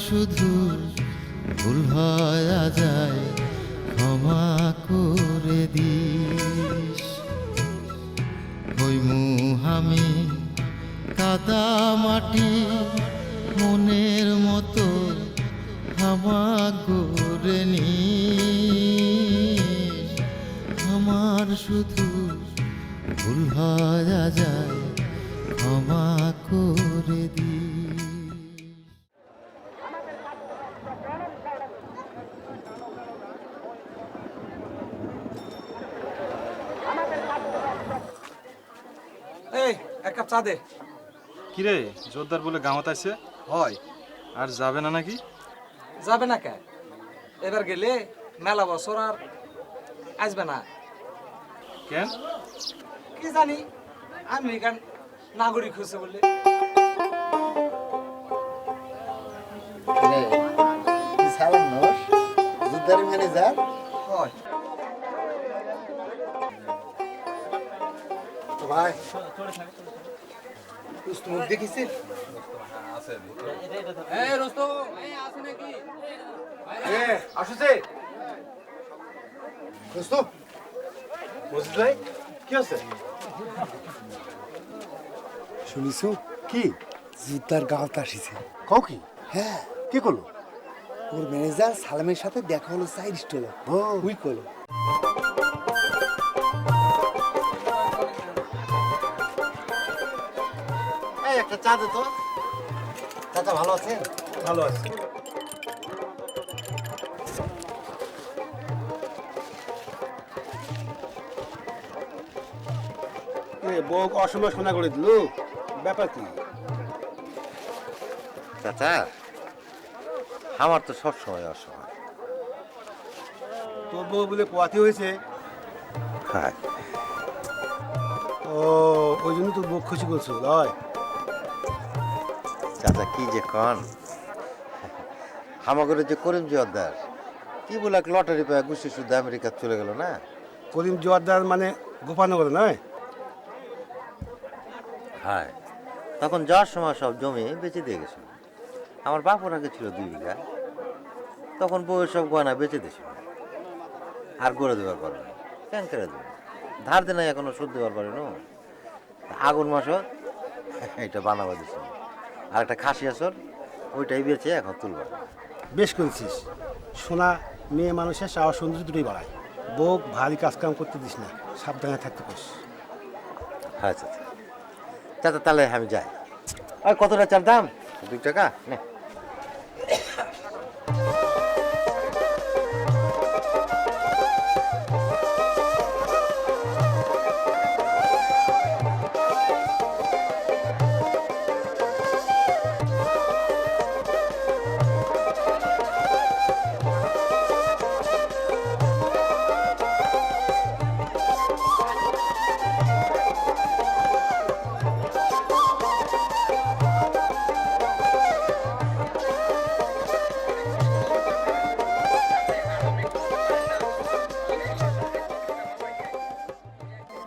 শুধু ভুল হয়ে যায়, ক্ষমা করে দিস। হইমু আমি কাদা মাটি, মনের মতো ক্ষমা করে নিস। আমার শুধু ভুল হয়ে যায়, ক্ষমা করে দিস। এই এক কাপ চা দে। কিরে জোরদার বলে গামাত আছে হয় আর যাবে না নাকি? যাবে না কে? এবার গেলে মেলা বছর আর আসবে না। কেন? কি জানি, আমেরিকান নাগরিক হয়েছে বলে। সালাম নোস যুদ্ধারের ম্যানেজার। হয় তো ভাই মুখ দেখেছেন? দোস্ত মজিদ ভাই কি আছে? শুনিছো কি যুদ্ধার গাঁত আসিছে? কও কি? হ্যাঁ কি করলো? ওর ম্যানেজার সালামের সাথে দেখা হলো সাইড স্টোরে। ও উই করলো। এই একটা চা দে তো। চাচা ভালো আছেন? ভালো আছে। বউ অসময় শোনা করে দিল, ব্যাপার কি? চাচা আমার তো সবসময় অসময়। তোর বউ বলে পোয়াতি হয়েছে? হ্যাঁ ও ওই জন্য তোর বউ খুশি করছো লয়? চাচা কি যে কন, আমাদের যে করিম জোয়ারদার কি বলে এক লটারি পায় গুছি শুদ্ধ আমেরিকা চলে গেল না। করিম জোয়ারদার মানে গোপানগর নয়? হ্যাঁ তখন যাওয়ার সময় সব জমি বেচে দিয়ে গেছিল। আমার বাপর আগে ছিল 2 বিঘা, তখন বউয়ের সব গয়না বেচে দিয়েছিল। আর গড়ে দেওয়ার পারে না, কেন করে দেবে, ধার দেনাই এখনো শোধ দেওয়ার পারে না। আগুন মাসও এটা বানাবা দিছিল, আর একটা খাসি আসর ওইটাই বেচে এখন তুলবার। বেশ করেছিস। সোনা মেয়ে মানুষের সাহস সৌন্দর্য দুটোই বাড়ায়। বউ ভারী কাজ কাম করতে দিস না, সাবধানে থাকতে পারিস। হ্যাঁ চাচা, চাচা তাহলে আমি যাই। আর কতটা চার দাম? 2 টাকা নে।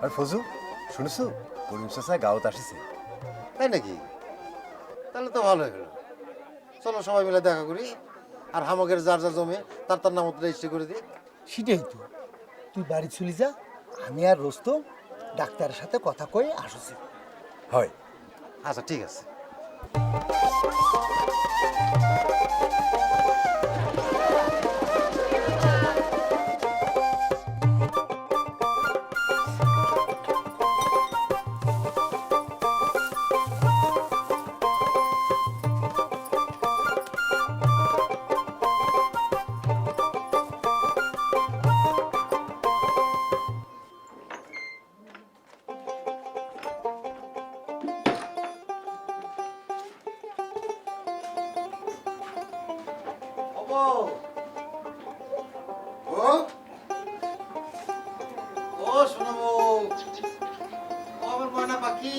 আর ফজু শুনছো করিম চাচা গাঁৱত আসিছে? তাই নাকি? তাহলে তো ভালো হয়ে গেল। চলো সবাই মিলে দেখা করি, আর হামকের যার যার জমি তার তার নাম রেজিস্ট্রি করে দিই। সেটাই তো, তুই বাড়ি চলে যা, আমি আর রোস্তম ডাক্তারের সাথে কথা কয়ে আসছি। হয় আচ্ছা ঠিক আছে। ও শোনাবো, ও আমার ময়না পাখি।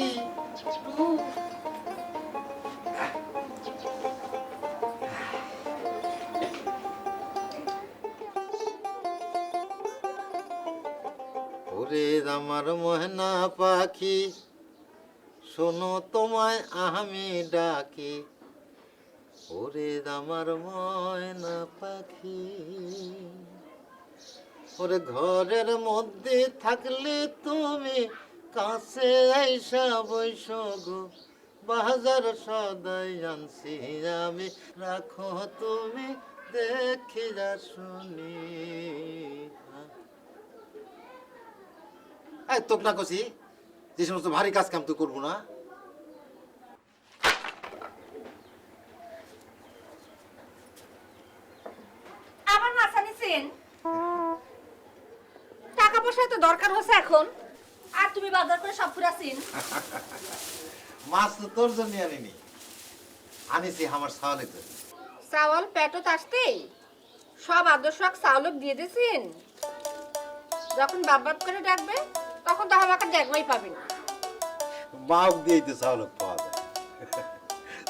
ওরে আমার ময়না পাখি, শোনো তোমায় আমি ডাকি, ওরে আমার ময়না পাখি, ওরে ঘরের মধ্যে থাকলে তুমি কাছে আইসা বৈশ গো, বাজার সদাই আনছি আমি, রাখো তুমি দেখি যা শুনি। এই তোক না কছি যে সমস্ত ভারী কাজ কাম তুই করবো না। আবার মাছা নিছেন? টাকা পয়সা তো দরকার হচ্ছে এখন, আর তুমি বাজার করে সব ফুরাছিন। মাছ তো তোর জন্য আনিনি, আনিছি আমার সাওয়ালের জন্য। চাওয়াল পেটত আসতেই সব আদর্শ চাউলক দিয়ে দিয়েছেন। যখন বাপ বাপ করে ডাকবে তখন তো আমাকে দেখবাই পাবি না। মাপ দিয়েই তো চাউলক পাওয়া যায়।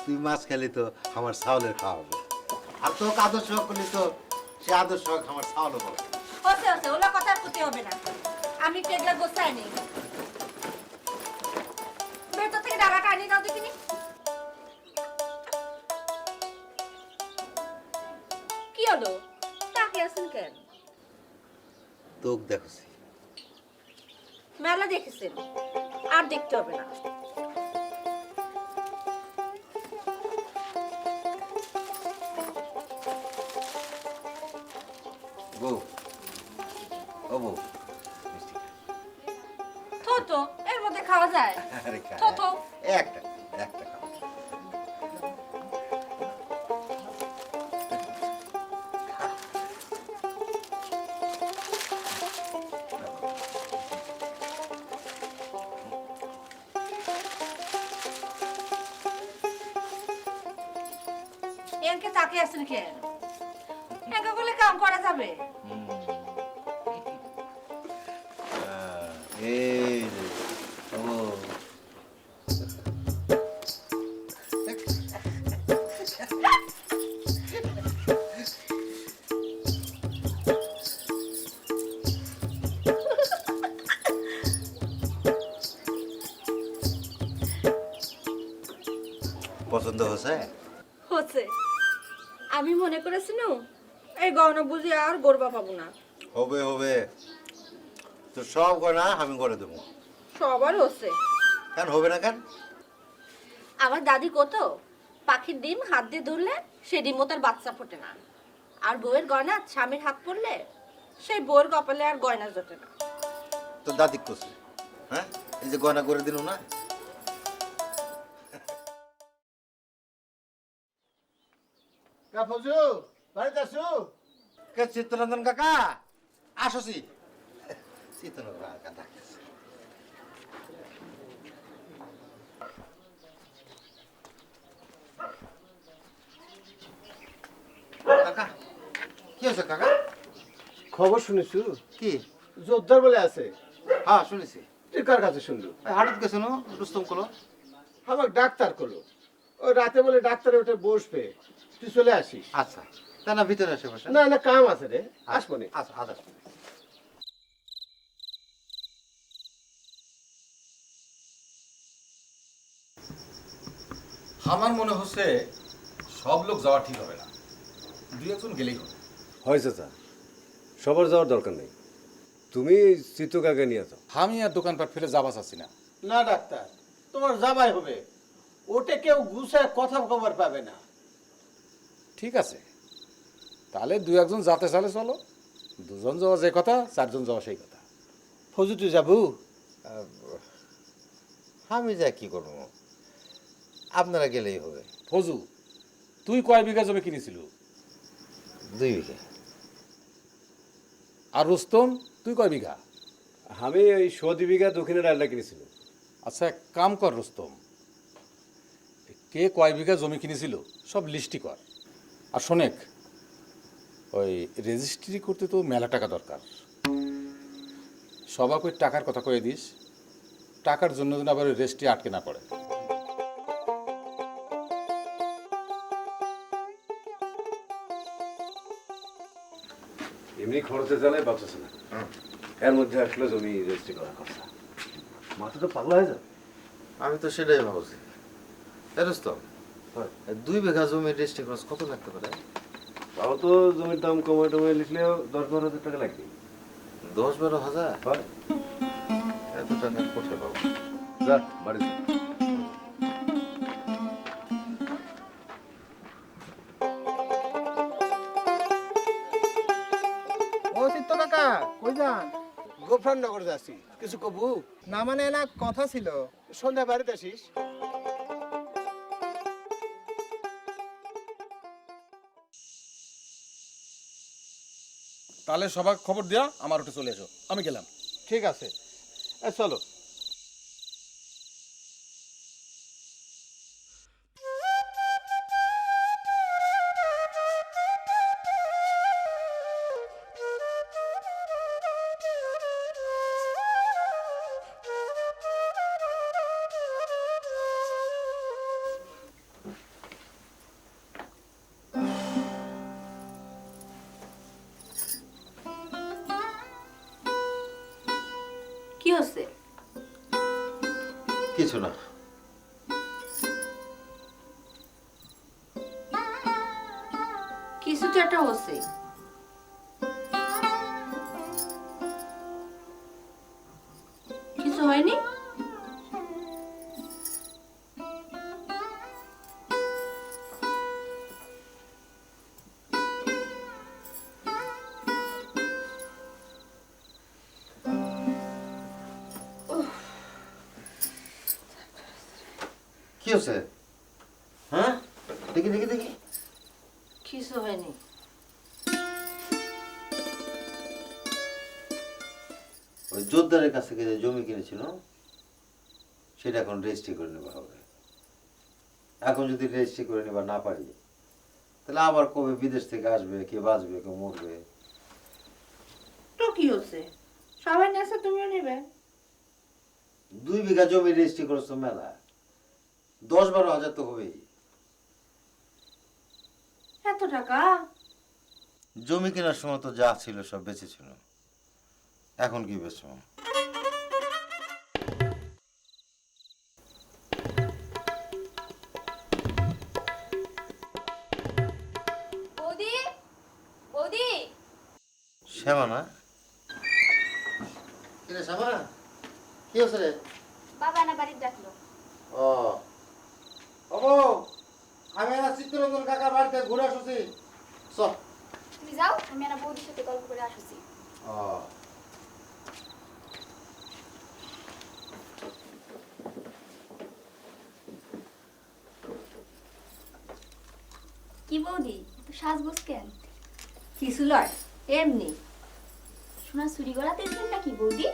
তুই মাছ খেলি তো আমার চাউলের খাওয়া হবে, আর তোকে আদর্শ করলি তো সে আদর্শ আমার চাউলও পাবে। হচ্ছে হচ্ছে, ওলা কথা আর করতে হবে না। আমি কেগলা গোছাই নি, ভেতর থেকে ডালাটা আনিয়ে দাও দেখিনি। কি হলো, তাকিয়ে আছেন কেন? তোক দেখছি। মেলা দেখেছেন, আর দেখতে হবে না। বউ, ও বউ, তো তো এর মধ্যে খাওয়া যায়? আরে খা, তো তো একটা একটা খাও। এনকে তাকিয়ে আছেন কেন? এনকে বলে কাম করা যাবে? এই যে, ও পছন্দ হয়েছে? হচ্ছে। আমি মনে করেছিল এই গহনা বুঝি আর গড়বা পাবো না। হবে হবে, তো সব গয়না আমি করে দেবো। সবার হচ্ছে। কেন হবে না কেন? আমার দাদি কত, পাখির ডিম হাত দিয়ে ধরলে সেই ডিমও তার বাচ্চা ফোটে না, আর বউয়ের গয়না স্বামীর হাত পড়লে সেই বউয়ের কপালে আর গয়না জোটে না। তো দাদি করছে, হ্যাঁ এই যে গয়না করে দিল না। ফজু বাড়িতে আসো। কে চিত্তরঞ্জন কাকা? আসছি। চিত্তরঞ্জন কাকা ডাকতেছে। কাকা কি হয়েছে কাকা? খবর শুনেছু? কি? জোরদার বলে আছে। হ্যাঁ শুনেছি। তুই কার কাছে শুনলু? হাটত গেছে না রুস্তম কলো। আমাকে ডাক্তার করলো, ওই রাতে বলে ডাক্তারে ওটা বসবে, তুই চলে আসিস। আচ্ছা তা না ভিতরে আসে বসে। না না কাম আছে রে, আসবো নি। আচ্ছা আচ্ছা। আমার মনে হচ্ছে সব লোক যাওয়া ঠিক হবে না, দুই একজন গেলেই হবে। হয় চাচা, সবার যাওয়ার দরকার নেই, তুমি চিত্তকাকে নিয়ে যাও। আমি আর দোকানপাট ফেলে যাবা চাচ্ছি না। না ডাক্তার, তোমার যাবাই হবে, ওটা কেউ গুছায় কথা খবর পাবে না। ঠিক আছে, তাহলে দুই একজন যাতে চালে চলো, দুজন যাওয়া যে কথা, চারজন যাওয়া সেই কথা। ফজু তুই যাবো? আমি যা কি করবো, আপনারা গেলেই হবে। ফজু, তুই কয় বিঘা জমি কিনেছিল? 2 বিঘা। আর রুস্তম তুই কয় বিঘা? আমি ওই 100 বিঘা দক্ষিণের আড্ডা কিনেছিল। আচ্ছা এক কাম কর রুস্তম, কে কয় বিঘা জমি কিনেছিল সব লিস্টি কর। আর শোনেক, ওই রেজিস্ট্রি করতে তো মেলা টাকা দরকার, সবাক ওই টাকার কথা কয়ে দিস, টাকার জন্য যেন আবার রেজিস্ট্রি আটকে না পড়ে। এমনি খরচে চালায় বাঁচাছে না, এর মধ্যে আসলে জমি রেজিস্ট্রি করার কথা, মাথা তো পাগলা হয়ে যাবে। আমি তো সেটাই ভাবছি। তো হয়। 2 বিঘা জমি রেজিস্ট্রি খরচ কত লাগতে পারে? তাও তো জমির দাম কমায় টমায় লিখলেও 10-12 হাজার টাকা লাগবে। 10-12 হাজার? হয়। এত টাকা কোথায় পাবো? যা বাড়ি যা। ও চিত্ত কাকা কই যান? গোফরাননগর যাচ্ছি, কিছু কবু? না মানে না কথা ছিল। সন্ধ্যা বাড়িতে আসিস। তাহলে সবাই খবর দেয়া আমার ওটা চলে এসো, আমি গেলাম। ঠিক আছে, চলো। কি হচ্ছে? কিছু না। কিছু তো একটা হচ্ছে। কিছু হয়নি? কি হচ্ছে? হ্যাঁ, দেখি দেখি দেখি। কিছু হয়নি। ওই জোরদারের কাছ থেকে যে জমি কিনেছিল সেটা এখন রেজিস্ট্রি করে নেওয়া হবে। এখন যদি রেজিস্ট্রি করে নেবা না পারি তাহলে আবার কবে বিদেশ থেকে আসবে, কে বাঁচবে কে মরবে। তো কি হচ্ছে? সবাই নেছে, তুমিও নেবে। 2 বিঘা জমি রেজিস্ট্রি করেছো মেলা, 10-12 হাজার তো হবেই। এত টাকা? জমি কেনার সময় তো যা ছিল সব বেঁচেছিল, এখন কি বেচবো? বৌদি, বৌদি। শ্যামা না? কিরে শ্যামা, কি হচ্ছে রে? বাবা না বাড়ির ডাকলো। ও ওগো, আমি না চিত্তরঞ্জন কাকার বাড়িতে ঘুরে আসছি। চল। তুমি যাও, আমি না বৌদির সাথে গল্প করে আসছি। ও কি বৌদি, তো সাজগোজ কেন? কিছু লয়, এমনি। সোনা চুরি করাতে নাকি বৌদি?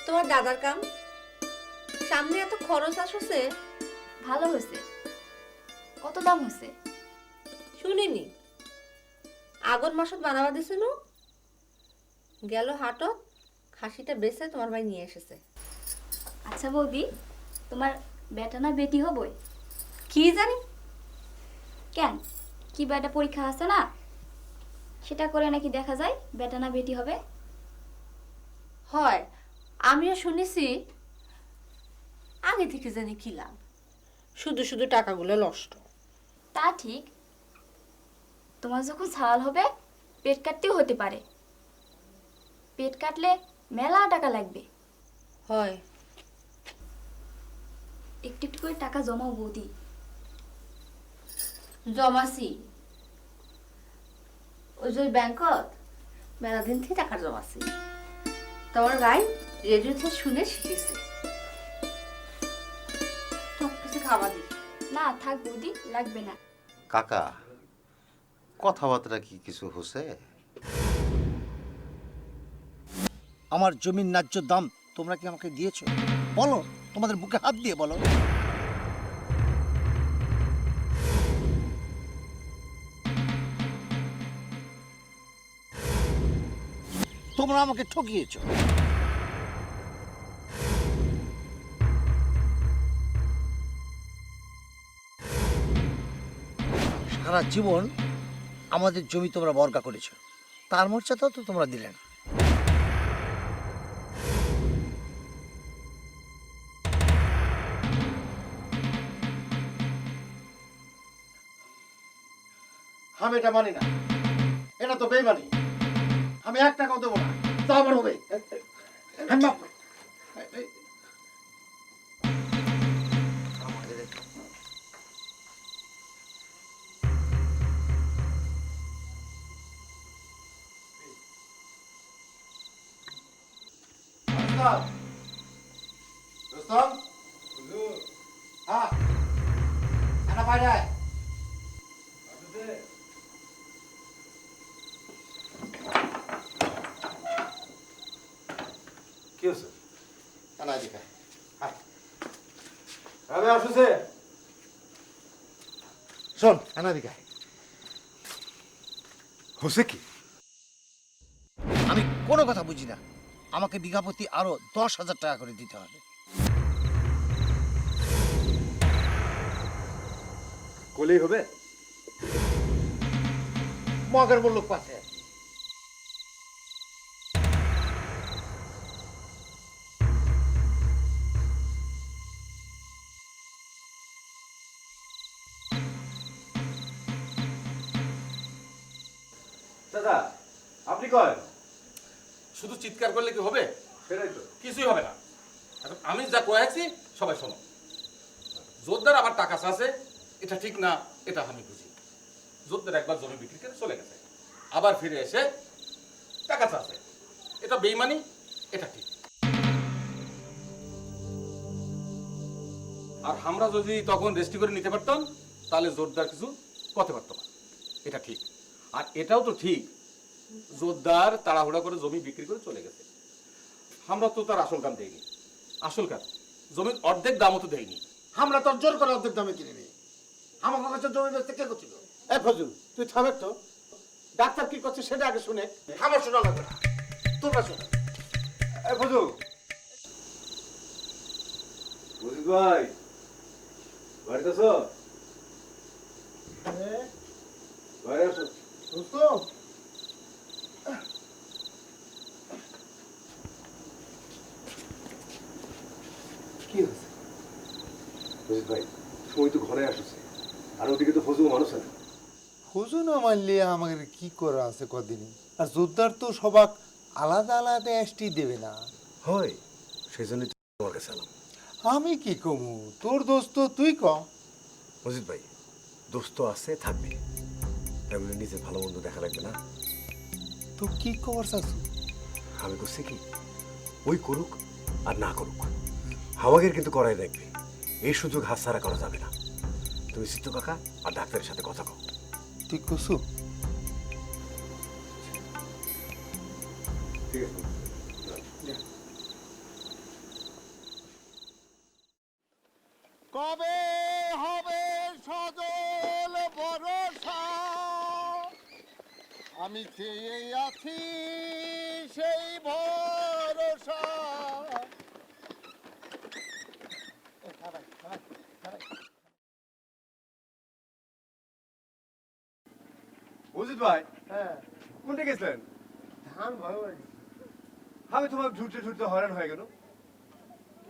তোমার দাদার কাম, সামনে এত খরচ আসছে। ভালো হয়েছে। কত দাম হয়েছে? শুনিনি। আগর মাসত বানাবা দিছিল, গেল হাটত খাসিটা বেচে তোমার ভাই নিয়ে এসেছে। আচ্ছা বৌদি, তোমার বেটা না বেটি হবই? কি জানি। কেন, কি বেটা পরীক্ষা আছে না, সেটা করে নাকি দেখা যায় বেটা না বেটি হবে? হয়, আমিও শুনেছি। আগে থেকে জানি কি লাভ, শুধু শুধু টাকাগুলো নষ্ট। তা ঠিক, তোমার যখন ছাল হবে পেট কাটতেও হতে পারে। পেট কাটলে মেলা টাকা লাগবে। হয়, একটু একটু করে টাকা জমাও বৌদি। জমাছি। ওই যে ব্যাংকত মেলা দিন থেকে টাকা জমাছি। তোমার ভাই রেডিও থেকে শুনে শিখেছে। সব কিছু খাওয়া দি। না থাক বৌদি, লাগবে না। কাকা, কথাবার্তা কি কিছু হচ্ছে? আমার জমির ন্যায্য দাম তোমরা কি আমাকে দিয়েছো? বলো, তোমাদের বুকে হাত দিয়ে বলো। তোমরা আমাকে ঠকিয়েছো। সারা জীবন আমাদের জমি তোমরা বর্গা করেছো, তার মর্যাদাও তো তোমরা দিলে না। আমি এটা মানি না, এটা তো বেইমানি। আমি 1 টাকাও দেবো না, তা আমার হবে। আমি মাফ করি। রুস্তম, হ্যাঁ, এনা বাইরে আয়। কি হচ্ছে? এনা এদিকে আয়। আমি আসছে। শোন, এনা এদিকে আয়। হচ্ছে কি? আমি কোনো কথা বুঝি না, আমাকে বিঘা প্রতি আরো 10,000 টাকা করে দিতে হবে। কলেই হবে? মগের লোক পাশে। দাদা, আপনি কয়? শুধু চিৎকার করলে কি হবে? সেটাই তো। কিছুই হবে না। এখন আমি যা কয়েছি সবাই শোনো। জোরদার আবার টাকা চাচ্ছে, এটা ঠিক না, এটা আমি বুঝি। জোরদার একবার জমি বিক্রি করে চলে গেছে, আবার ফিরে এসে টাকা চাচ্ছে, এটা বেইমানি, এটা ঠিক। আর আমরা যদি তখন রেস্টি করে নিতে পারতাম তাহলে জোরদার কিছু করতে পারতো না, এটা ঠিক। আর এটাও তো ঠিক, জোরদার তাড়াহুড়া করে জমি বিক্রি করে চলে গেছে। আমরা তো তার আসল দাম দেইনি। আসল কাজ জমির অর্ধেক দামও তো দেয়নি। আমরা তো জোর করে অর্ধেক দামে কিনে নিই। আমার কাছে জমি বেচতে কে করছিল? এ ফজল, তুই থাম একটু। ডাক্তার কি করছে সেটা আগে শুনে। আমার শোনা লাগবে না, তোমরা শোনো। এই ফজু, বুঝি ভাই, বাড়িতে আছো? বাইরে আসো। রুস্তম, কি হয়েছে? বুঝি ভাই, সময় তো ঘরে আসছে, আর ওদিকে তো ফজু মানুষ না। খুঁজো না মানলে আমাদের কি করা আছে কদিনই। আর জোরদার তো সবাক আলাদা আলাদা এসটি দেবে না। হয়, সেই জন্যই তো তোমার কাছে এলাম। আমি কি কমু, তোর দোস্ত তুই ক। মজিদ ভাই, দোস্ত আছে, থাকবে, তাই বলে নিজের ভালো মন্দ দেখা লাগবে না। তো কি খবর চাচ্ছ? আমি করছি কি, ওই করুক আর না করুক, হাওয়াগের কিন্তু করাই দেখবে। এই সুযোগ হাতছাড়া করা যাবে না। তুমি সিদ্ধু কাকা আর ডাক্তারের সাথে কথা কও। তুই কসু? ঠিক আছে। কবে হবে সজল ভরসা, আমি চেয়ে আছি সেই ভরসা। মজিদ ভাই, হ্যাঁ, কোনটা গেছিলেন? ধান ভালো আমি তোমার ঝুটতে ঝুটতে হয়রান হয়ে গেল।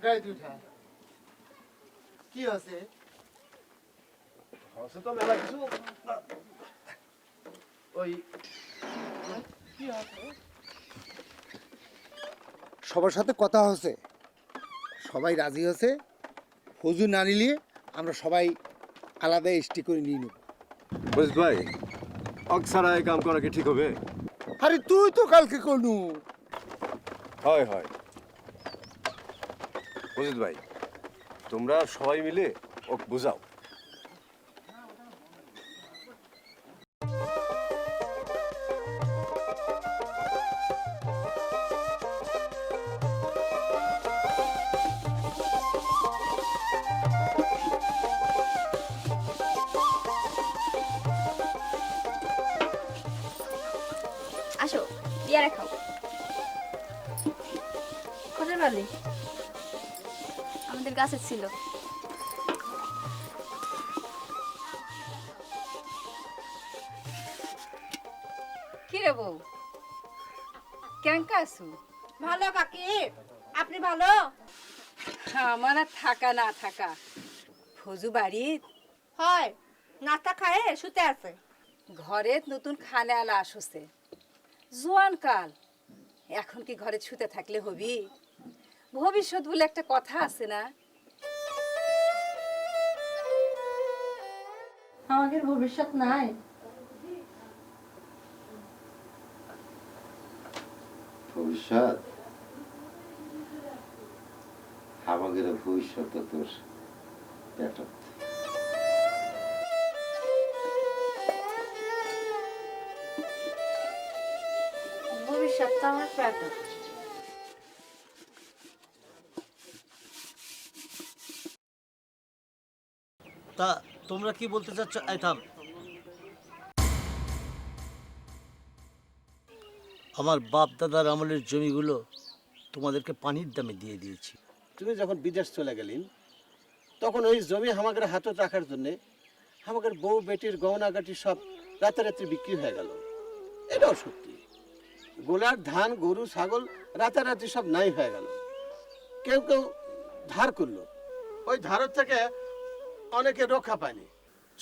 গায়ে দুটা কি আছে? হচ্ছে তো মেলা কিছু। ওই কি আছে? সবার সাথে কথা হচ্ছে, সবাই রাজি হচ্ছে। ফজু না নিলে আমরা সবাই আলাদা এসটি করে নিয়ে নেব। মজিদ ভাই, অক্সারা এই কাম করা কি ঠিক হবে? আরে তুই তো কালকে করলু। হয় হয়। মজিদ ভাই, তোমরা সবাই মিলে ওকে বুঝাও। আসো, বিয়ারে খাও। কোথায় বালি? আমাদের গাছে ছিল। কি রে বউ, কেঙ্কা আছো? ভালো কাকি, আপনি ভালো? আমার আর থাকা না থাকা, ফজু বাড়ি হয়, নাস্তা খায় শুতে আছে। ঘরে নতুন খানে আলা আসছে জোয়ান কাল এখন কি ঘরে ছুতে থাকলে হবি ভবিষ্যৎ বলে একটা কথা আছে না আমাদের ভবিষ্যৎ নাই ভবিষ্যৎ আমাদের ভবিষ্যৎ তো তোর পেটত। ভবিষ্যৎটা আমার পেট তা তোমরা কি বলতে চাচ্ছ? এই থাম। আমার বাপ দাদার আমলের জমিগুলো তোমাদেরকে পানির দামে দিয়ে দিয়েছি। তুমি যখন বিদেশ চলে গেলেন তখন ওই জমি আমাদের হাতত রাখার জন্য আমাদের বউ বেটির গহনাগাটি সব রাতারাতি বিক্রি হয়ে গেল। এটাও সত্যি। গোলার ধান গরু ছাগল রাতারাতি সব নাই হয়ে গেল। কেউ কেউ ধার করলো, ওই ধারের থেকে অনেকে রক্ষা পায়নি।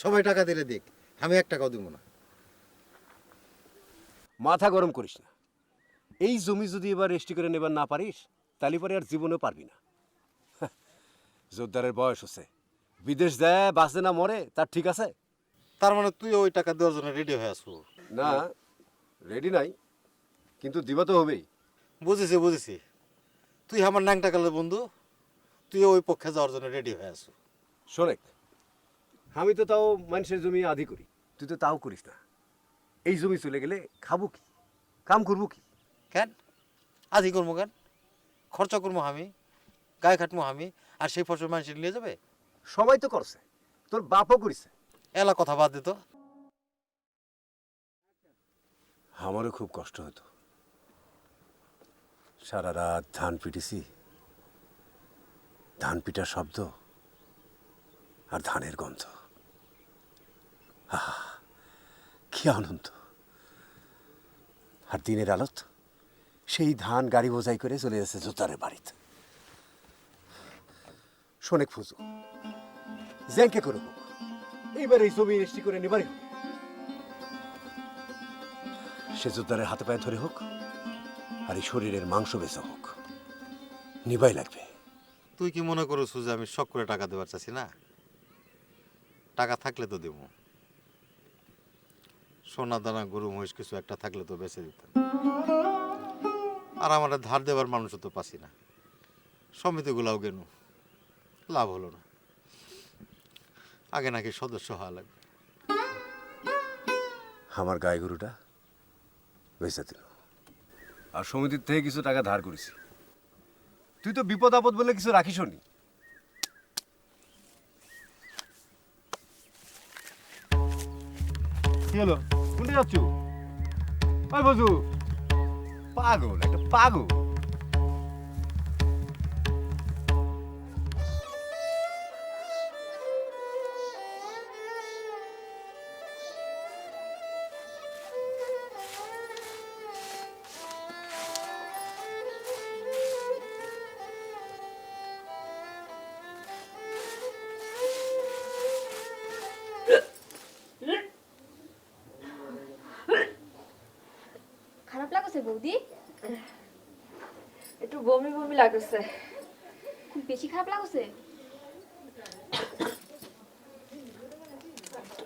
সবাই টাকা দিলে দেখ, আমি 1 টাকাও দেবো না। মাথা গরম করিস না। এই জমি যদি এবার রেজিস্ট্রি করে নেবার না পারিস তাহলে পরে আর জীবনেও পারবি না। জোরদারের বয়স হচ্ছে, বিদেশ যায় বাঁচে না মরে তার ঠিক আছে। তার মানে তুই ওই টাকা দেওয়ার জন্য রেডি হয়ে আসবো? না রেডি নাই, কিন্তু দিবা তো হবেই। বুঝেছি। তুই আমার ন্যাংটা কালের বন্ধু, তুই ওই পক্ষে যাওয়ার জন্য রেডি হয়ে আসবো। শোনেক, আমি তো তাও মানুষের জমি আধি করি, তুই তো তাও করিস না। এই জমি চলে গেলে খাবো কি, কাম করবো কি? কেন আজই করবো? কেন খরচা করবো আমি, গায়ে খাটবো আমি, আর সেই ফসল মানুষের নিয়ে যাবে? সবাই তো করছে, তোর বাপও করিছে। এলা কথা বাদ দিত। আমারও খুব কষ্ট হতো। সারা রাত ধান পিটেছি, ধান পিটার শব্দ আর ধানের গন্ধ, আহা কি আনন্দ। আর দিনের আলোত সেই ধান গাড়ি বোঝাই করে চলে যাচ্ছে জোতারের বাড়িতে। শোনেক ফুজু, জ্যাংকে করে হোক এইবার এই জমি রেজিস্ট্রি করে নেবারই হবে। সে জোতারের হাতে পায়ে ধরে হোক আর এই শরীরের মাংস বেচা হোক, নিবাই লাগবে। তুই কি মনে করছ যে আমি শখ করে টাকা দেওয়ার চাচ্ছি না? টাকা থাকলে তো দেবো। সোনা দানা গরু মহিষ কিছু একটা থাকলে তো বেঁচে দিতাম। আর আমার ধার দেওয়ার মানুষও তো পাচ্ছি না। সমিতিগুলাও গেল, লাভ হলো না। আগে নাকি সদস্য হওয়া লাগবে। আমার গায়ে গরুটা বেঁচে দিল, আর সমিতির থেকে কিছু টাকা ধার করেছি। তুই তো বিপদ আপদ বলে কিছু রাখিস নি। কি হলো, কোনটা যাচ্ছ? ওই বজু, পাগল একটা পাগল। খারাপ লাগছে বৌদি? একটু বমি বমি লাগছে। খুব বেশি খারাপ লাগছে?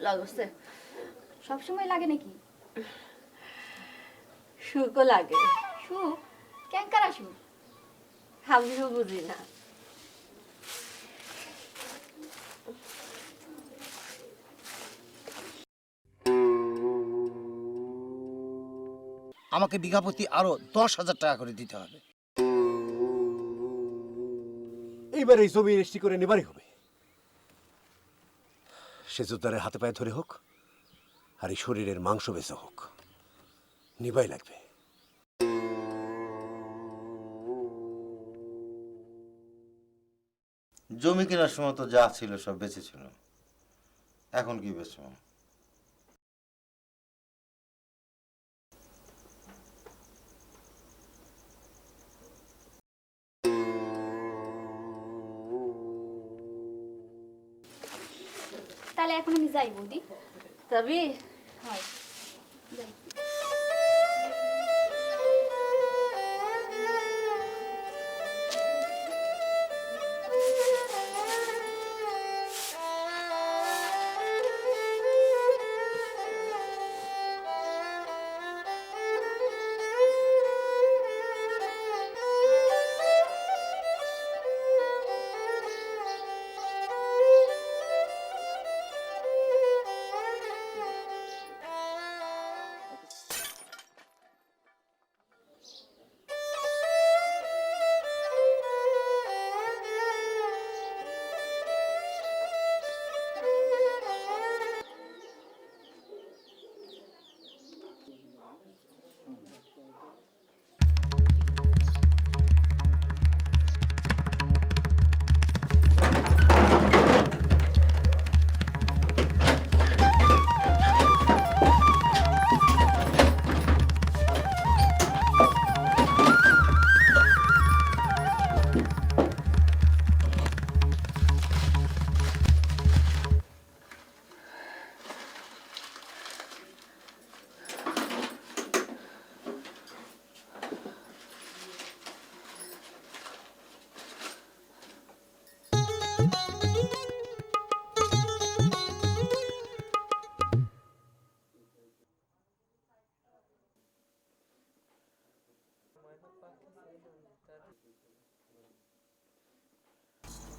লাগছে। সবসময় লাগে নাকি? সুখও লাগে। সুখ? ক্যাঙ্কারা সুখ? আমিও বুঝি না। আমাকে বিঘা প্রতি আরো 10,000 টাকা করে দিতে হবে। এইবার এই জমি রেজিস্ট্রি করে নেবারই হবে। সে জোরদারের হাতে পায়ে ধরে হোক আর এই শরীরের মাংস বেচা হোক, নিবাই লাগবে। জমি কেনার সময় তো যা ছিল সব বেঁচেছিল, এখন কি বেচবো? তাহলে এখন আমি যাই বৌদি। তবে হয়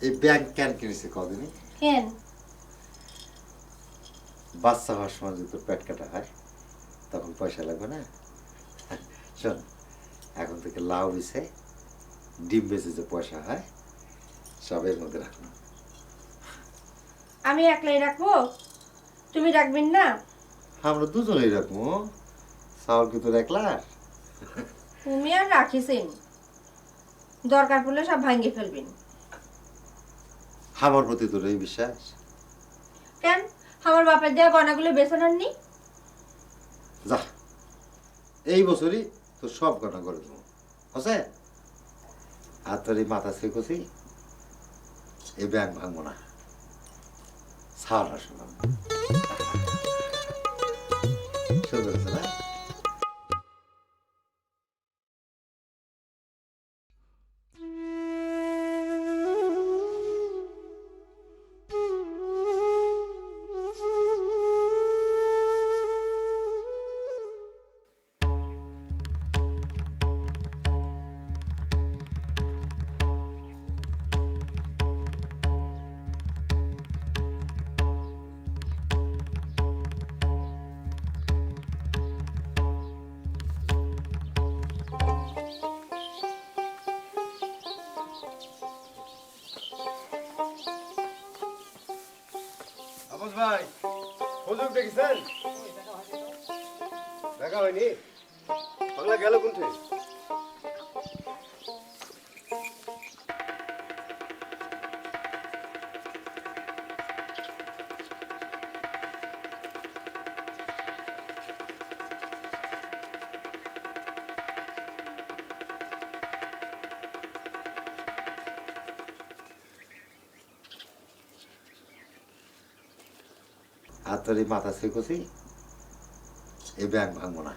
এই ব্যাংক কেন কিনেছে কদিনই? কেন? বাচ্চা হওয়ার সময় যদি তোর পেট কাটা হয় তখন পয়সা লাগবে না। শোন, এখন থেকে লাউ বেছে ডিম বেছে যে পয়সা হয় সব এর মধ্যে রাখবো। আমি একলাই রাখবো, তুমি রাখবেন না? আমরা দুজনেই রাখবো। চাউল কি তোর একলার? তুমি আর রাখিসেন, দরকার পড়লে সব ভাঙ্গে ফেলবেন। আমার প্রতি তোর এই বিশ্বাস? কেন, আমার বাপের দেওয়া গয়নাগুলো বেছে নেননি? যা, এই বছরই তোর সব গয়না করে দেবো, আছে? আর তোর এই মাথা শেখছি, এই ব্যাংক ভাঙবো না, ছাড় আসলাম। সুন্দর আছে না? আবাস ভাই, হুজুর দেখেছেন? দেখা হয়নি? বাংলা গেল কোনঠে? আর তোর এই মাথা শেখছি, এই ব্যাংক ভাঙবো না।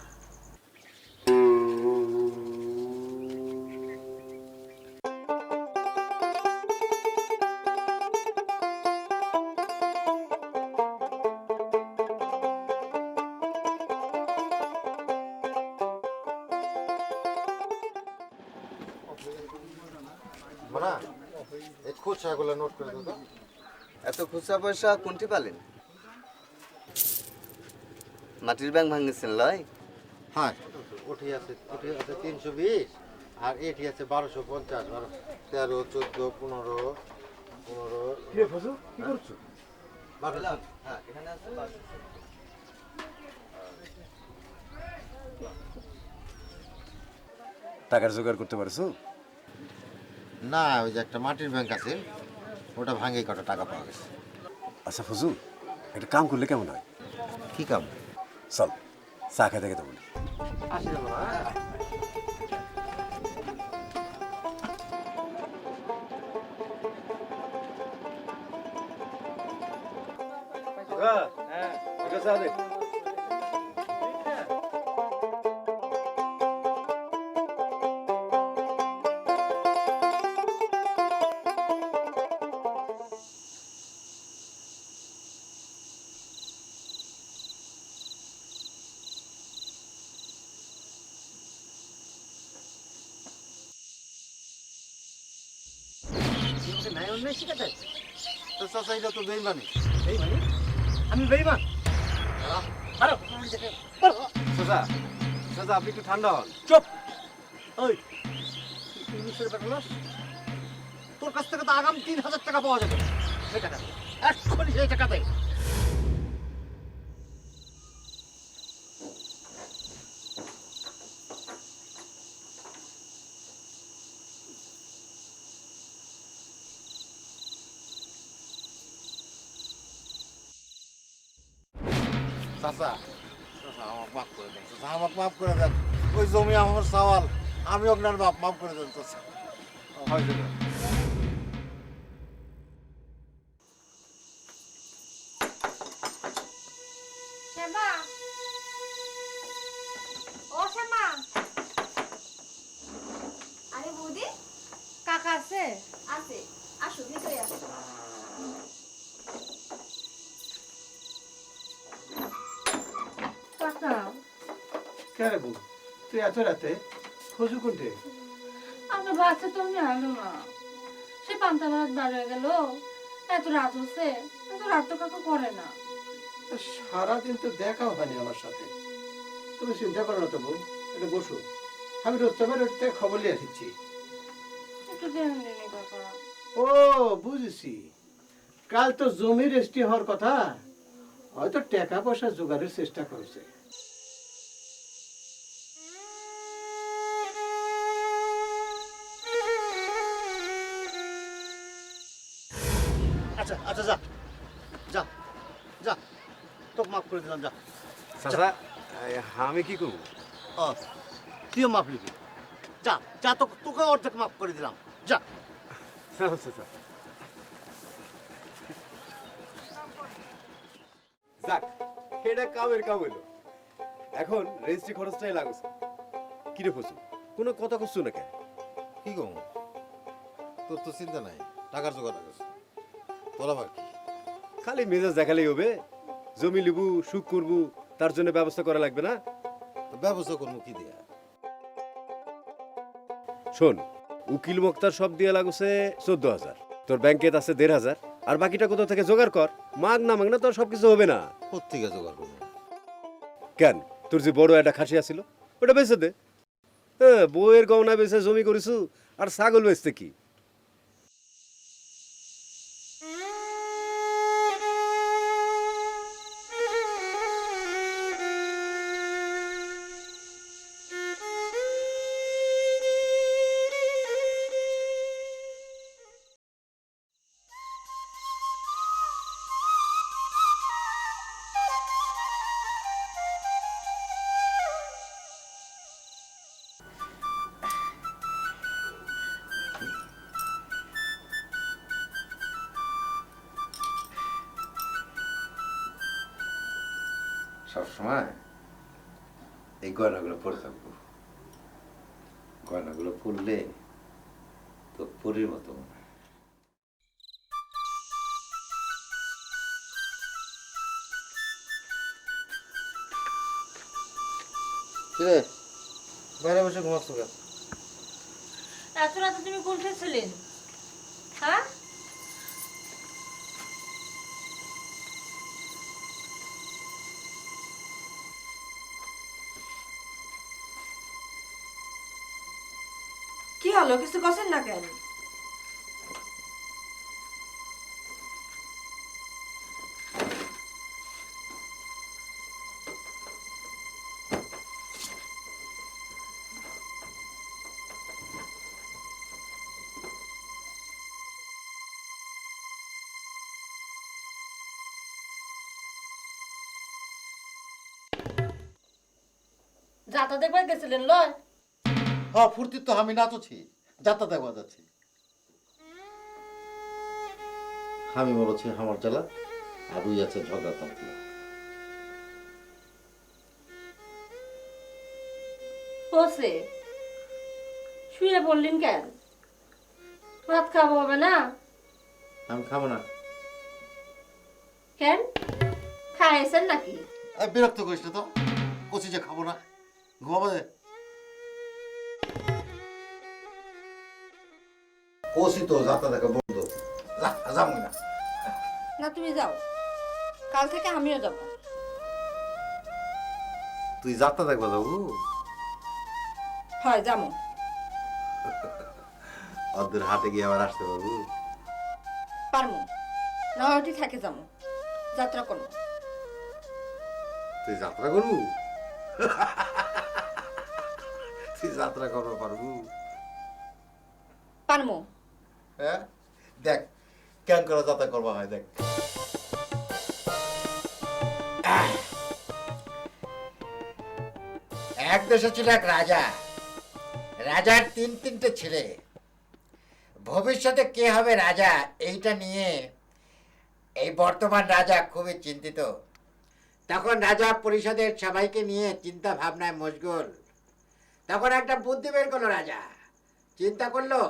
মানা, এই খুচরাগুলো নোট করে দেবো। এত খুচরা পয়সা কোনটি পালেন? মাটির ব্যাংক ভাঙিয়েছেন লয়? হ্যাঁ, ওটি আছে 320, আর এটি আছে 1250, 13, 14, 15, 15। কি রে ফজল, কি করছো? হ্যাঁ, এখানে আছে 1200। টাকার জোগাড় করতে পারছো? না, ওই যে একটা মাটির ব্যাংক আছে, ওটা ভাঙে কটা টাকা পাওয়া গেছে। আচ্ছা ফজল, একটা কাম করলে কেমন হয়? কি কাম? চল, চা খেতে খেতে বলি। আসি না বাবা। হ্যাঁ, এটা চা দে। তো চাচা, এটা তো বেইমানি। আমি বেইমান? সোজা সোজা, আপনি একটু ঠান্ডা হন। চুপ! ওই, তুই মিশরে পাঠালাস? তোর কাছ থেকে তো আগাম 3000 টাকা পাওয়া যাবে। সেই টাকা দে, এক্ষুনি সেই টাকা দে। চাচা, চাচা আমাকে মাফ করে দেন, চাচা আমাকে মাফ করে দেন। ওই জমি আমার সওয়াল, আমি আপনার বাপ, মাফ করে দেন চাচা। হয়েছে। শ্যামা, ও শ্যামা। আরে বৌদি, কাকা আছে? আছে, আসো ভিতরে আসো। কাকা, কে রে বউ, তুই এত রাতে? ফজু কোনটে? আমার বাচ্চা তো আমি আলো না, সে পান্তা ভাত বার হয়ে গেল, এত রাত হচ্ছে, এত রাত তো কাকু করে না। সারাদিন তো দেখাও হয়নি আমার সাথে। তুমি চিন্তা করো না তো বউ, এটা বসো, আমি রোস্তামের ওর থেকে খবর নিয়ে আসছি। একটু দেন দিনি কাকা। ও বুঝেছি, কাল তো জমি রেজিস্ট্রি হওয়ার কথা, হয়তো টাকা পয়সা জোগাড়ের চেষ্টা করেছে। আচ্ছা আচ্ছা, যা যা যা, তোকে মাফ করে দিলাম, যা। চাচা আমি কি করবো? ও, তুইও মাফ নিবি, যা যা, তোকে অর্ধেক মাফ করে দিলাম, যা। চাচা যাক, এটা কামের কাম হইলো। এখন রেজিস্ট্রি খরচটাই লাগছে। কিরে ফসল, কোনো কথা করছো না কেন? কি কম, তোর তো চিন্তা নাই, টাকার জোগাড় আছে, তোর আবার কি? খালি মেজাজ দেখালেই হবে? জমি লিবু, সুখ করবো, তার জন্য ব্যবস্থা করা লাগবে না? তো ব্যবস্থা করবো কি দিয়া? শোন, উকিল মোক্তার সব দিয়ে লাগছে 14,000, তোর ব্যাংকে আছে 1,500, আর বাকিটা কোথাও থেকে জোগাড় কর। মাগ না তোর সবকিছু হবে না। কোত্থেকে জোগাড় করবো? কেন, তোর যে বড় একটা খাসি আছিল ওটা বেচে দে। হ্যাঁ, বউয়ের গহনা বেচে জমি করিছু, আর ছাগল বেচতে কি? সবসময় এই গয়নাগুলো পরে থাকবো। গয়নাগুলো পরলে তো পরীর মতো মনে হয়। কিরে, বাইরে বসে ঘুমাচ্ছ কেন? এত রাতে তুমি কোথায় ছিলেন? হ্যাঁ, কি হলো, কিছু করছেন না কেন? যাতা দেখবার গেছিলেন লয়? হ্যাঁ, ফুর্তি তো আমি নাচছি, যাত্রা দেখা যাচ্ছে। আমি বলছি আমার জ্বালা, আর ওই আছে ঝগড়া তন্ত্র। বসে শুয়ে পড়লেন কেন? ভাত খাবো হবে না? আমি খাবো না। কেন, খাইছেন নাকি? বিরক্ত করিস না তো, কচি যে খাবো না, ঘুমাবো দে। কষি তো যাত্রা দেখা বন্ধ, যাবো না। না তুমি যাও, কাল থেকে আমিও যাব। তুই যাত্রা দেখবা যাবো? হয় যাবো। অর্ধের হাটে গিয়ে আবার আসতে পারবো? পারমু, নয়টি থাকে যাবো, যাত্রা করবো। তুই যাত্রা করবু? তুই যাত্রা করবো পারবু? পারমু। হ্যাঁ, দেখ কেন করে যাত্রা করবা হয়, দেখ। এক দেশে ছিল এক রাজা, রাজার তিনটে ছেলে। ভবিষ্যতে কে হবে রাজা এইটা নিয়ে এই বর্তমান রাজা খুবই চিন্তিত। তখন রাজা পরিষদের সবাইকে নিয়ে চিন্তা ভাবনায় মশগুল। তখন একটা বুদ্ধি বের করলো রাজা, চিন্তা করলো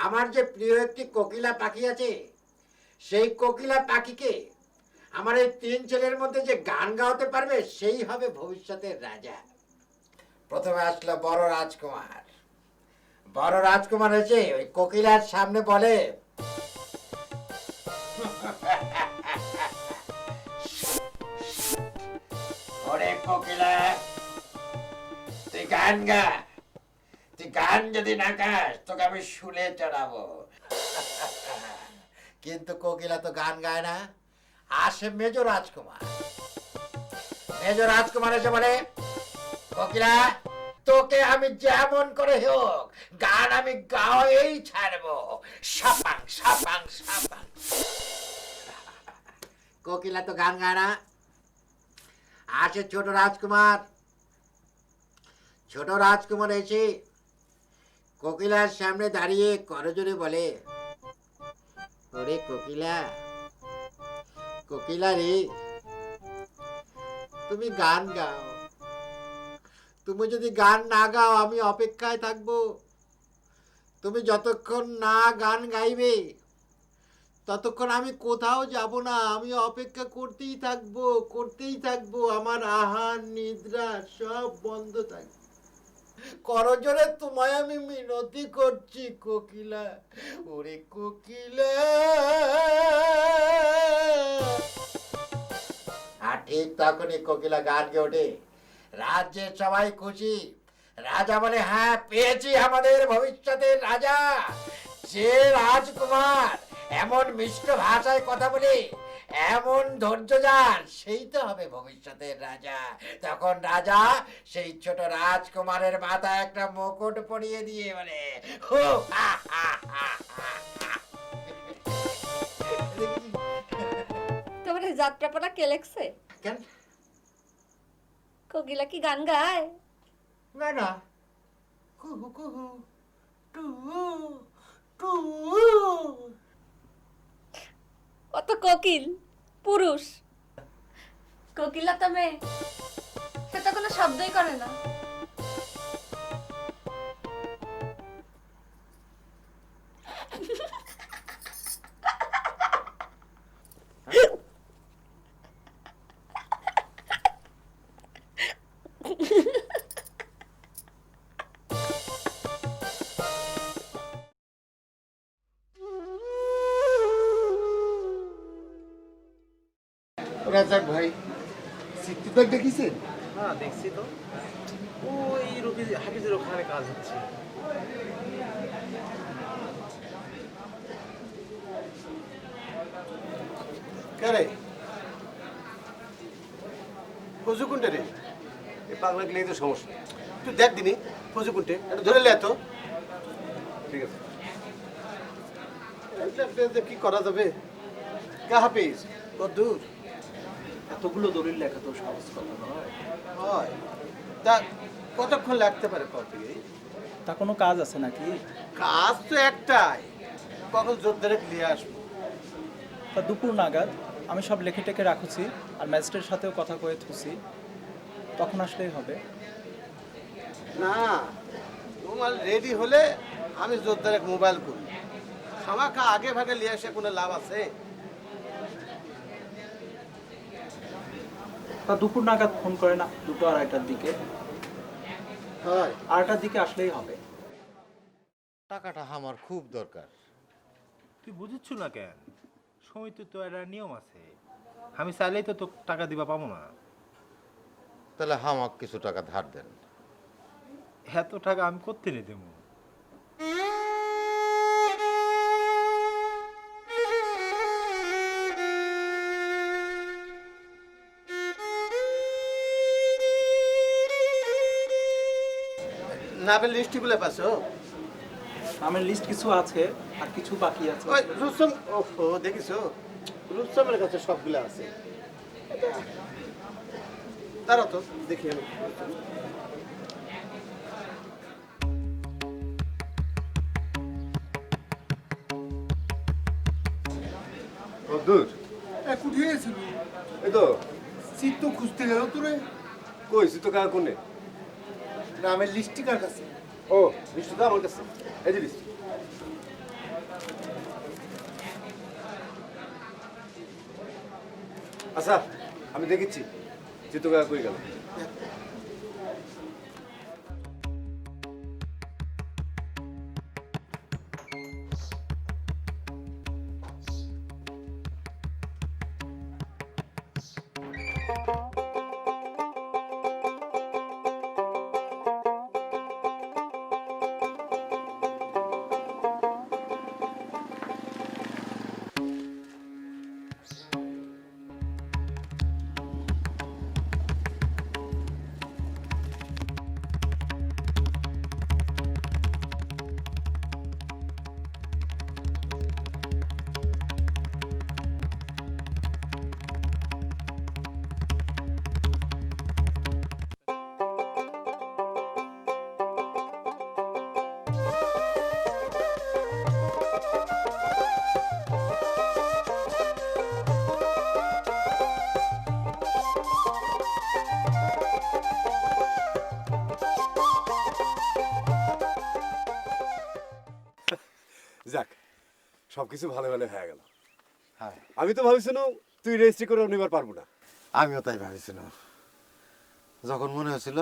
আমার যে প্রিয় একটি কোকিলা পাখি আছে, সেই কোকিলা পাখিকে আমার এই তিন ছেলের মধ্যে যে গান গাওয়াতে পারবে সেই হবে ভবিষ্যতের রাজা। প্রথমে আসলো বড় রাজকুমার। বড় রাজকুমার এসে ওই কোকিলার সামনে বলে, কোকিলা তুই গান গা, তুই গান যদি না গাস তোকে আমি শুলে চড়াবো। কিন্তু কোকিলা তো গান গায় না, আসে মেজর রাজকুমার। মেজর রাজকুমার এসে বলে, কোকিলা তোকে আমি যেমন করে হোক গান আমি গাওয়াই ছাড়বো। সাপাং সাপাং সাপাং। কোকিলা তো গান গায় না, আসে ছোট রাজকুমার। ছোট রাজকুমার এসে কোকিলার সামনে দাঁড়িয়ে করজোরে বলে, ওরে কোকিলা, কোকিলা রে, তুমি গান গাও। তুমি যদি গান না গাও আমি অপেক্ষায় থাকবো। তুমি যতক্ষণ না গান গাইবে ততক্ষণ আমি কোথাও যাব না। আমি অপেক্ষা করতেই থাকবো, করতেই থাকবো। আমার আহার নিদ্রা সব বন্ধ থাকবে। করজোরে তোমায় আমি মিনতি করছি কোকিলা, ওরে কোকিলা। আর ঠিক তখনই কোকিলা গান গেয়ে ওঠে। রাজ্যের সবাই খুশি। রাজা বলে, হ্যাঁ পেয়েছি আমাদের ভবিষ্যতের রাজা। যে রাজকুমার এমন মিষ্ট ভাষায় কথা বলে, এমন ধৈর্য যার, সেই তো হবে ভবিষ্যতের রাজা। তখন রাজা সেই ছোট রাজকুমারের মাথায় একটা মুকুট পরিয়ে দিয়ে বলে, হো হা হা হা হা। তোমার এই যাত্রাপালা কে লেখছে? কেন? কোকিলা কি গান গায়? না না, কুহু কুহু টু টু। অত কোকিল পুরুষ, কোকিলা তো মেয়ে, সে তো কোনো শব্দই করে না। রাজাক ভাই, সিদ্ধি ব্যাগ দেখিছেন? হ্যাঁ দেখছি তো, ওই হাফিজের ওখানে কাজ হচ্ছে। কারে ফজু কোনটা রে? এই পাগলা গেলেই তো সমস্যা। তুই দেখ দিনি ফজু কোনটে, এটা ধরে লে। তো ঠিক আছে, কি করা যাবে? কা হাফিজ কত দূর? এতগুলো দলিল লেখা তো সহজ কথা নয়। হয় তা কতক্ষণ লাগতে পারে কত থেকে? তা কোনো কাজ আছে নাকি? কাজ তো একটাই, কখন যোদ্ধারে নিয়ে আসবো। তা দুপুর নাগাদ আমি সব লেখে টেকে রাখছি, আর ম্যাজিস্ট্রেটের সাথেও কথা কয়ে থুছি, তখন আসলেই হবে। না, তোমার রেডি হলে আমি যোদ্ধারে মোবাইল করি। খামাখা আগে ভাগে নিয়ে আসে কোনো লাভ আছে? তা দুপুর নাগাদ ফোন করে না, 2-2:30টার দিকে। হয় 8টার দিকে আসলেই হবে। টাকাটা আমার খুব দরকার। তুই বুঝিচ্ছ না কেন? সমিতি তো একটা নিয়ম আছে, আমি চাইলেই তো তোকে টাকা দিবা পাবো না। তাহলে আমাকে কিছু টাকা ধার দেন। এত টাকা আমি করতে নি দেবো? নামের লিস্টগুলো পাছো? নামের লিস্ট কিছু আছে আর কিছু বাকি আছে। ওই রুস্তম, ওহো দেখিছো, রুস্তমের কাছে সবগুলো আছে। দাঁড়াও তো দেখি আমি। দূর কোথায় গেছিল? এই তো সিট তো খুঁজতে গেল তোরে। কইছি তো কার কোনে। নামের লিস্টটি কার কাছে? ও লিস্ট তো আমার কাছে, এই যে লিস্ট। আচ্ছা আমি দেখেছি জিতু কাকা কই গেল। সবকিছু ভালো ভালো হয়ে গেল। হ্যাঁ, আমি তো ভাবছিলাম তুই রেজিস্ট্রি করে নিবার পারবো না। আমিও তাই ভাবছিলাম। যখন মনে হয়েছিল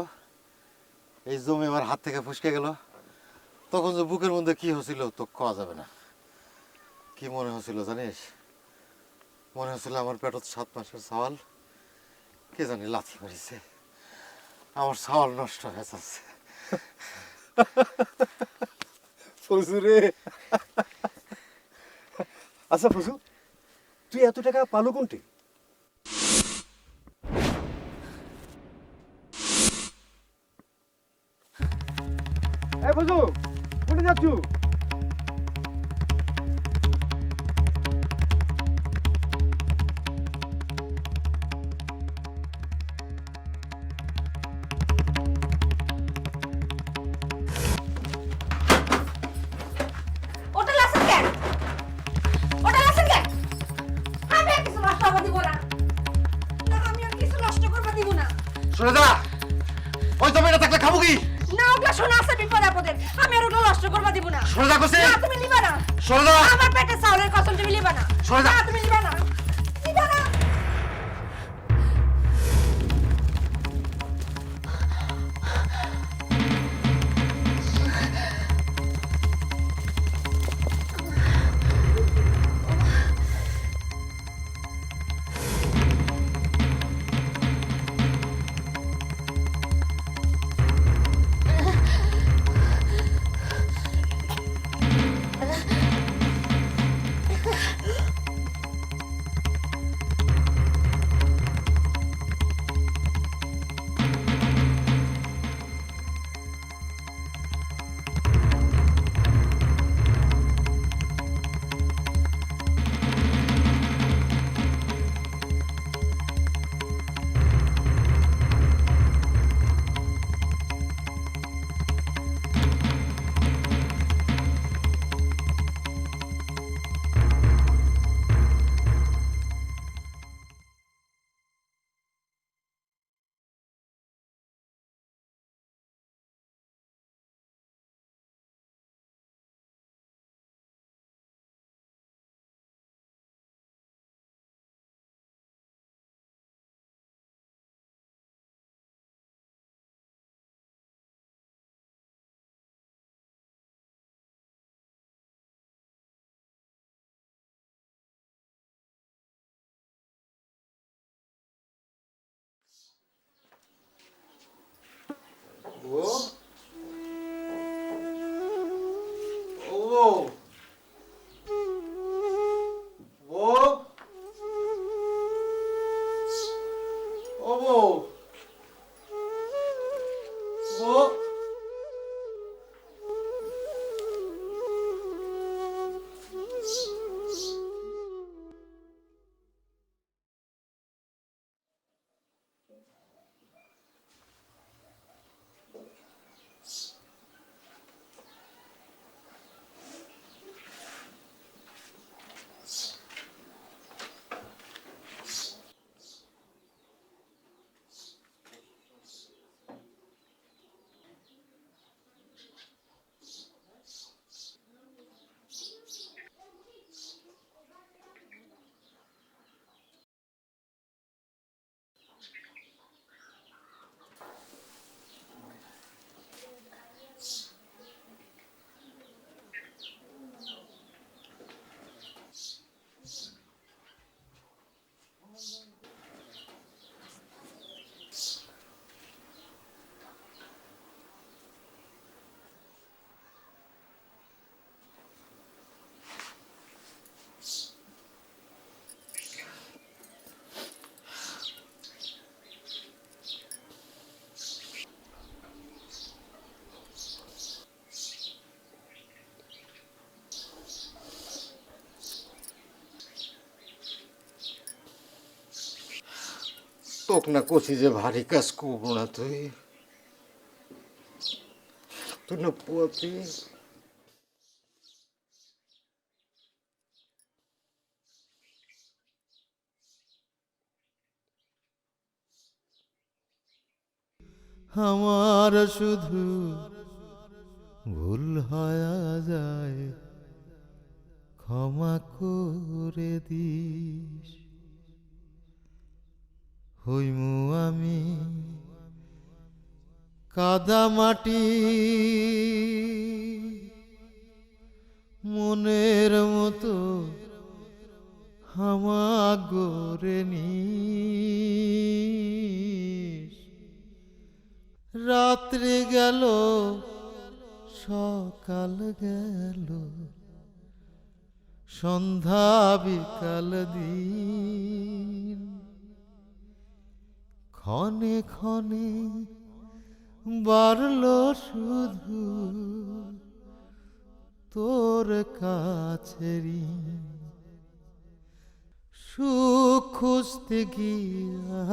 এই জমি আমার হাত থেকে ফসকে গেল, তখন যে বুকের মধ্যে কি হয়েছিল তো কওয়া যাবে না। কি মনে হয়েছিল জানিস? মনে হয়েছিল আমার পেটত 7 মাসের চাওয়াল কে জানি লাথি মারিছে, আমার চাওয়াল নষ্ট হয়ে যাচ্ছে। ফজু রে, আচ্ছা ফজু, তুই এত টাকা পালো কোনটি? এই ফজু, কোথায় যাচ্ছ? ওটা লাসেন কেন? ওটা লাসেন কেন? আমি আর কিছু নষ্ট করতে দিব না। না, আমি আর কিছু নষ্ট করতে দিব না। শুনে যা, ওই জমিটা থাকলে খাবো কি? না, ওগুলা শোনা আছে বিপদ আপদের। আমি আর ওগুলো নষ্ট করতে দিব না। শুনে যা কইছি। না, তুমি নিবা না। শুনে যা। আমার পেটে চাউলের কসম তুমি নিবা না। শুনে যা। না, তুমি নিবা না। নিবা না। তোক না কছি যে ভারী কাজ করবো না, তুই তুই না পুয়াতি। আমার শুধু ভুল হয়ে যায়, ক্ষমা করে দিস। হইমু আমি কাদা মাটি, মনের মতো হামাগরে নিস। রাত্রি গেল সকাল গেল, সন্ধ্যা বিকাল দিন, ক্ষণে ক্ষণে বাড়ল শুধু তোর কাছে ঋণ। সুখ খুঁজতে গিয়া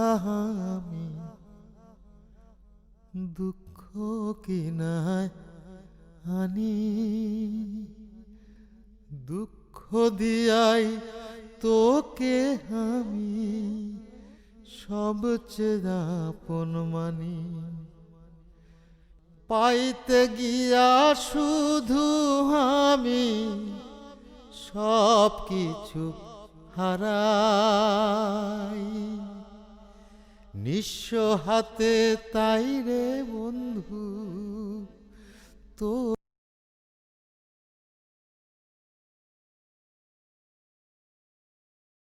আমি দুঃখ কিনায় আনি, দুঃখ দিয়াই তোকে আমি সবচেয়ে আপন মানি। পাইতে গিয়া শুধু আমি সব কিছু হারাই, নিঃস্ব হাতে তাই রে বন্ধু